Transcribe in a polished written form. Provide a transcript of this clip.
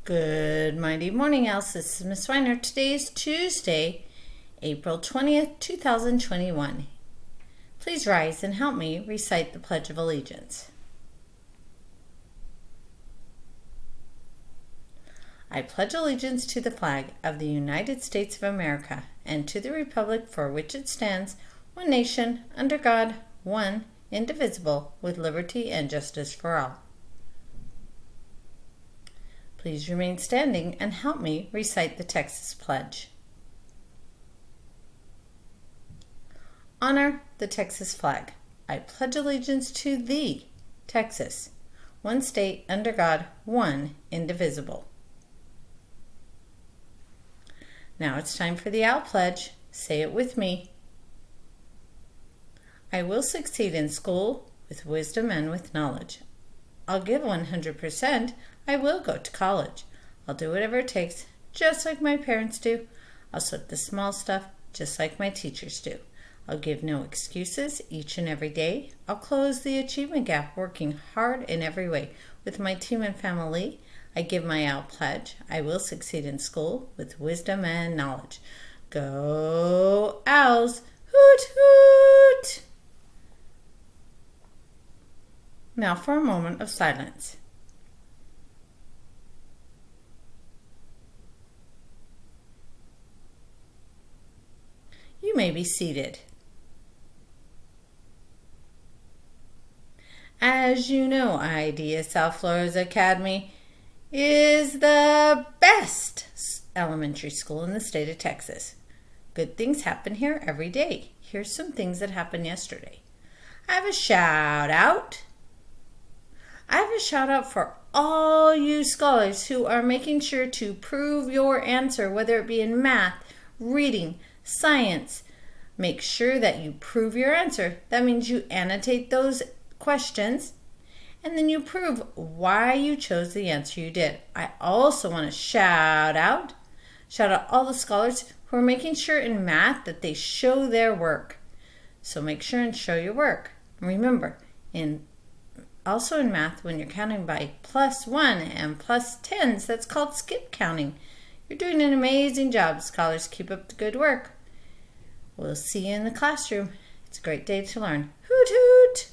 Good mighty morning, Alice. This is Miss Weiner. Today is Tuesday, April 20th, 2021. Please rise and help me recite the Pledge of Allegiance. I pledge allegiance to the flag of the United States of America and to the republic for which it stands, one nation, under God, one, indivisible, with liberty and justice for all. Please remain standing and help me recite the Texas Pledge. Honor the Texas flag. I pledge allegiance to thee, Texas, one state under God, one, indivisible. Now it's time for the OWL Pledge. Say it with me. I will succeed in school with wisdom and with knowledge. I'll give 100%. I will go to college. I'll do whatever it takes, just like my parents do. I'll slip the small stuff, just like my teachers do. I'll give no excuses each and every day. I'll close the achievement gap, working hard in every way. With my team and family, I give my OWL Pledge. I will succeed in school with wisdom and knowledge. Go Owls! Hoot hoot! Now for a moment of silence. You may be seated. As you know, Idea South Flores Academy is the best elementary school in the state of Texas. Good things happen here every day. Here's some things that happened yesterday. I have a shout out for all you scholars who are making sure to prove your answer, whether it be in math, reading, science. Make sure that you prove your answer. That means you annotate those questions and then you prove why you chose the answer you did. I also want to shout out all the scholars who are making sure in math that they show their work. So make sure and show your work. Remember, also in math, when you're counting by +1 and +10s, that's called skip counting. You're doing an amazing job, scholars. Keep up the good work. We'll see you in the classroom. It's a great day to learn. Hoot hoot!